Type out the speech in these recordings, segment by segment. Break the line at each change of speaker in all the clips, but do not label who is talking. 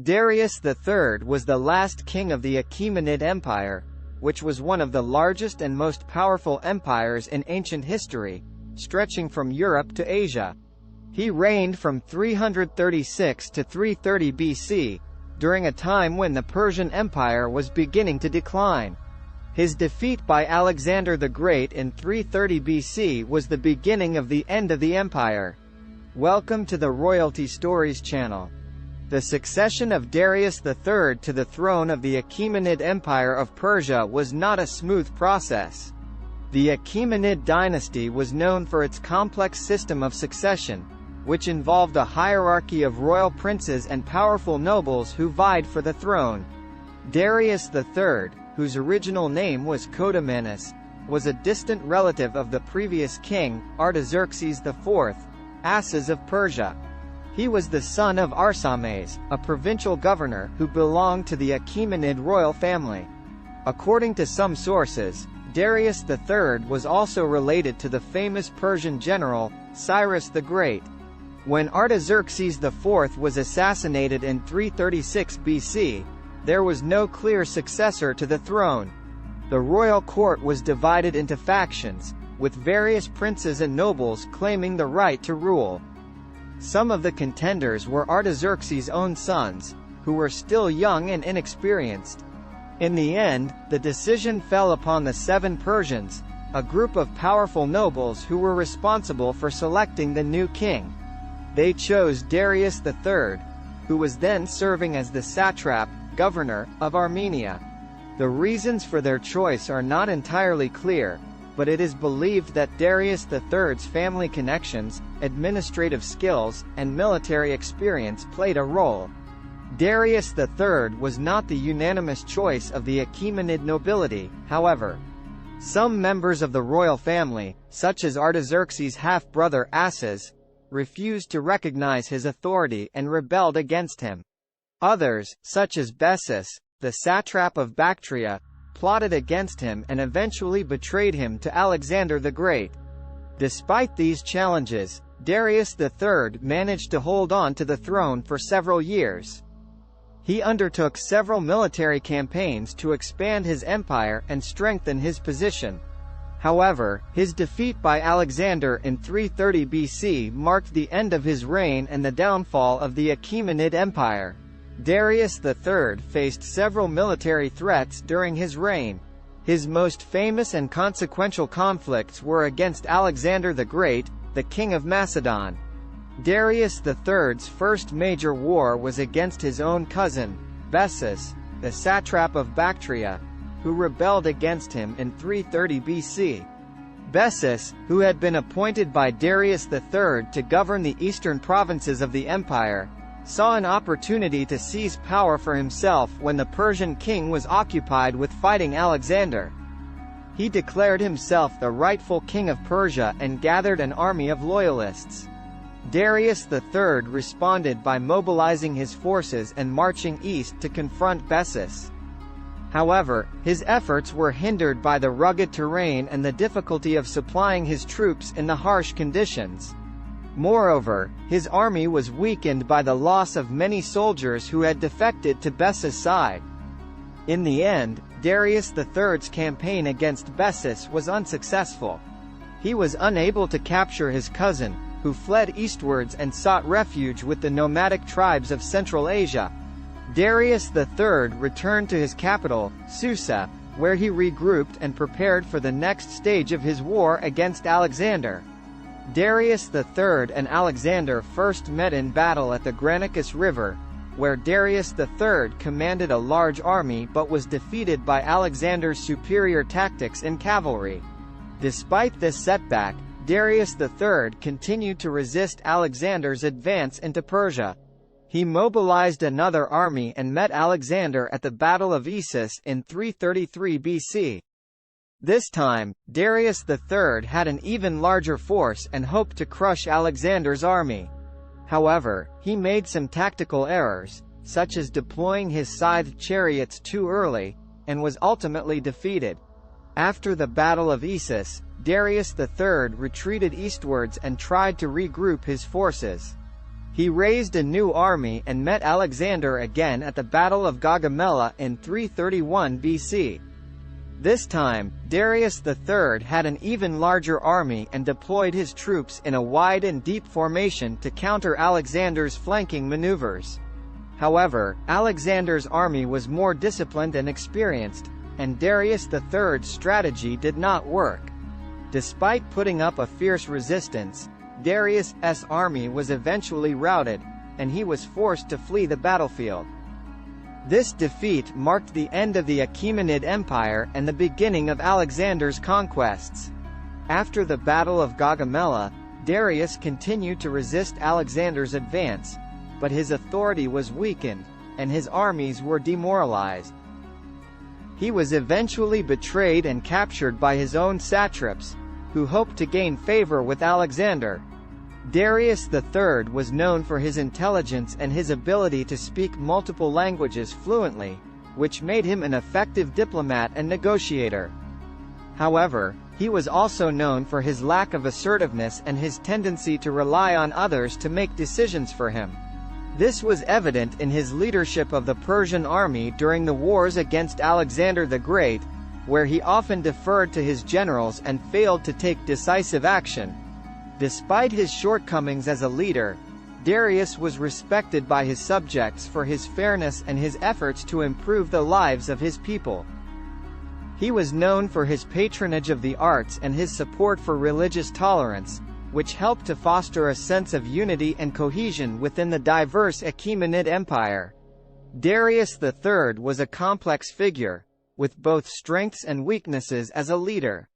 Darius III was the last king of the Achaemenid Empire, which was one of the largest and most powerful empires in ancient history, stretching from Europe to Asia. He reigned from 336 to 330 BC, during a time when the Persian Empire was beginning to decline. His defeat by Alexander the Great in 330 BC was the beginning of the end of the empire. Welcome to the Royalty Stories channel. The succession of Darius III to the throne of the Achaemenid Empire of Persia was not a smooth process. The Achaemenid dynasty was known for its complex system of succession, which involved a hierarchy of royal princes and powerful nobles who vied for the throne. Darius III, whose original name was Codomanus, was a distant relative of the previous king, Artaxerxes IV, Achaemenid of Persia. He was the son of Arsames, a provincial governor who belonged to the Achaemenid royal family. According to some sources, Darius III was also related to the famous Persian general, Cyrus the Great. When Artaxerxes IV was assassinated in 336 BC, there was no clear successor to the throne. The royal court was divided into factions, with various princes and nobles claiming the right to rule. Some of the contenders were Artaxerxes' own sons, who were still young and inexperienced. In the end, the decision fell upon the 7 Persians, a group of powerful nobles who were responsible for selecting the new king. They chose Darius III, who was then serving as the satrap, governor, of Armenia. The reasons for their choice are not entirely clear, but it is believed that Darius III's family connections, administrative skills, and military experience played a role. Darius III was not the unanimous choice of the Achaemenid nobility, however. Some members of the royal family, such as Artaxerxes' half-brother Achaemenid, refused to recognize his authority and rebelled against him. Others, such as Bessus, the satrap of Bactria, plotted against him and eventually betrayed him to Alexander the Great. Despite these challenges, Darius III managed to hold on to the throne for several years. He undertook several military campaigns to expand his empire and strengthen his position. However, his defeat by Alexander in 330 BC marked the end of his reign and the downfall of the Achaemenid Empire. Darius III faced several military threats during his reign. His most famous and consequential conflicts were against Alexander the Great, the king of Macedon. Darius III's first major war was against his own cousin, Bessus, the satrap of Bactria, who rebelled against him in 330 BC. Bessus, who had been appointed by Darius III to govern the eastern provinces of the empire, saw an opportunity to seize power for himself when the Persian king was occupied with fighting Alexander. He declared himself the rightful king of Persia and gathered an army of loyalists. Darius III responded by mobilizing his forces and marching east to confront Bessus. However, his efforts were hindered by the rugged terrain and the difficulty of supplying his troops in the harsh conditions. Moreover, his army was weakened by the loss of many soldiers who had defected to Bessus' side. In the end, Darius III's campaign against Bessus was unsuccessful. He was unable to capture his cousin, who fled eastwards and sought refuge with the nomadic tribes of Central Asia. Darius III returned to his capital, Susa, where he regrouped and prepared for the next stage of his war against Alexander. Darius III and Alexander first met in battle at the Granicus River, where Darius III commanded a large army but was defeated by Alexander's superior tactics in cavalry. Despite this setback, Darius III continued to resist Alexander's advance into Persia. He mobilized another army and met Alexander at the Battle of Issus in 333 BC. This time, Darius III had an even larger force and hoped to crush Alexander's army. However, he made some tactical errors, such as deploying his scythed chariots too early, and was ultimately defeated. After the Battle of Issus, Darius III retreated eastwards and tried to regroup his forces. He raised a new army and met Alexander again at the Battle of Gaugamela in 331 BC. This time, Darius III had an even larger army and deployed his troops in a wide and deep formation to counter Alexander's flanking maneuvers. However, Alexander's army was more disciplined and experienced, and Darius III's strategy did not work. Despite putting up a fierce resistance, Darius's army was eventually routed, and he was forced to flee the battlefield. This defeat marked the end of the Achaemenid Empire and the beginning of Alexander's conquests. After the Battle of Gaugamela, Darius continued to resist Alexander's advance, but his authority was weakened, and his armies were demoralized. He was eventually betrayed and captured by his own satraps, who hoped to gain favor with Alexander. Darius III was known for his intelligence and his ability to speak multiple languages fluently, which made him an effective diplomat and negotiator. However, he was also known for his lack of assertiveness and his tendency to rely on others to make decisions for him. This was evident in his leadership of the Persian army during the wars against Alexander the Great, where he often deferred to his generals and failed to take decisive action. Despite his shortcomings as a leader, Darius was respected by his subjects for his fairness and his efforts to improve the lives of his people. He was known for his patronage of the arts and his support for religious tolerance, which helped to foster a sense of unity and cohesion within the diverse Achaemenid Empire. Darius III was a complex figure, with both strengths and weaknesses as a leader.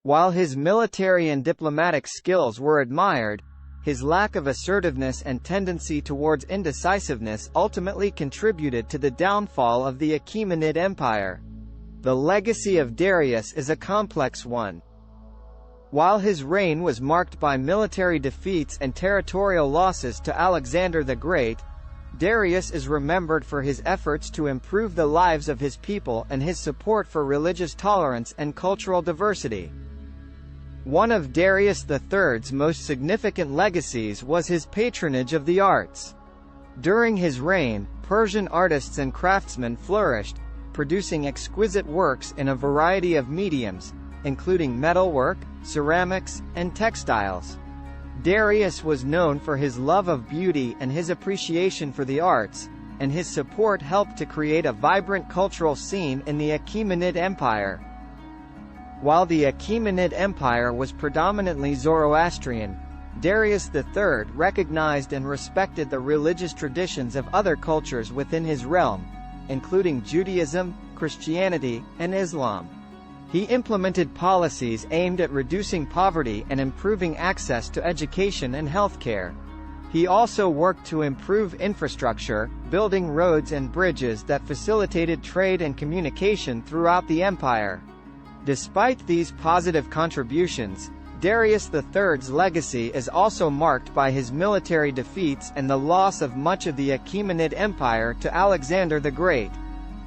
While his military and diplomatic skills were admired, his lack of assertiveness and tendency towards indecisiveness ultimately contributed to the downfall of the Achaemenid Empire. The legacy of Darius is a complex one. While his reign was marked by military defeats and territorial losses to Alexander the Great, Darius is remembered for his efforts to improve the lives of his people and his support for religious tolerance and cultural diversity. One of Darius III's most significant legacies was his patronage of the arts. During his reign, Persian artists and craftsmen flourished, producing exquisite works in a variety of mediums, including metalwork, ceramics, and textiles. Darius was known for his love of beauty and his appreciation for the arts, and his support helped to create a vibrant cultural scene in the Achaemenid Empire. While the Achaemenid Empire was predominantly Zoroastrian, Darius III recognized and respected the religious traditions of other cultures within his realm, including Judaism, Christianity, and Islam. He implemented policies aimed at reducing poverty and improving access to education and healthcare. He also worked to improve infrastructure, building roads and bridges that facilitated trade and communication throughout the empire. Despite these positive contributions, Darius III's legacy is also marked by his military defeats and the loss of much of the Achaemenid Empire to Alexander the Great.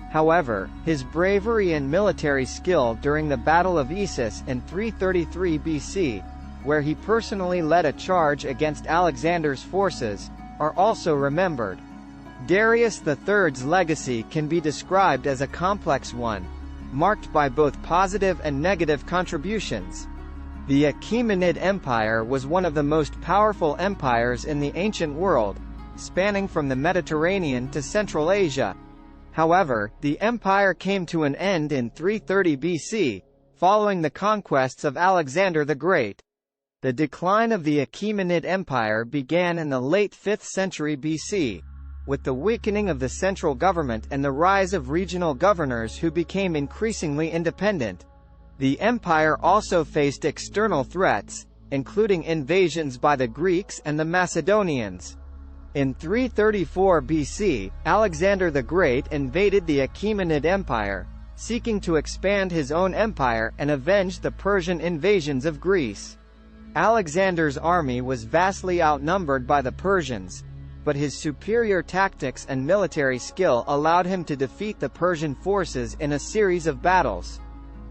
However, his bravery and military skill during the Battle of Issus in 333 BC, where he personally led a charge against Alexander's forces, are also remembered. Darius III's legacy can be described as a complex one, marked by both positive and negative contributions. The Achaemenid Empire was one of the most powerful empires in the ancient world, spanning from the Mediterranean to Central Asia. However, the empire came to an end in 330 BC, following the conquests of Alexander the Great. The decline of the Achaemenid Empire began in the late 5th century BC, with the weakening of the central government and the rise of regional governors who became increasingly independent. The empire also faced external threats, including invasions by the Greeks and the Macedonians. In 334 BC, Alexander the Great invaded the Achaemenid Empire, seeking to expand his own empire and avenge the Persian invasions of Greece. Alexander's army was vastly outnumbered by the Persians, but his superior tactics and military skill allowed him to defeat the Persian forces in a series of battles.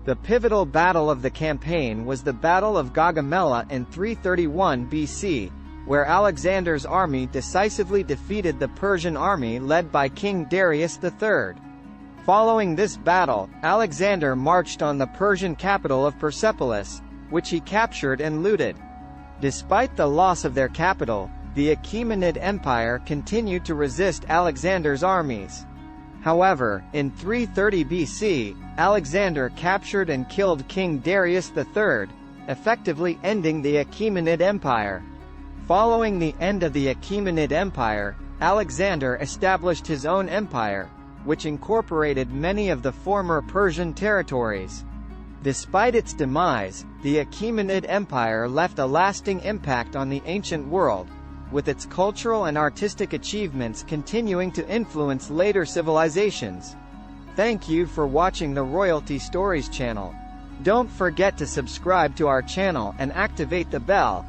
The pivotal battle of the campaign was the Battle of Gaugamela in 331 BC, where Alexander's army decisively defeated the Persian army led by King Darius III. Following this battle, Alexander marched on the Persian capital of Persepolis, which he captured and looted. Despite the loss of their capital, the Achaemenid Empire continued to resist Alexander's armies. However, in 330 BC, Alexander captured and killed King Darius III, effectively ending the Achaemenid Empire. Following the end of the Achaemenid Empire, Alexander established his own empire, which incorporated many of the former Persian territories. Despite its demise, the Achaemenid Empire left a lasting impact on the ancient world, with its cultural and artistic achievements continuing to influence later civilizations. Thank you for watching the Royalty Stories channel. Don't forget to subscribe to our channel and activate the bell,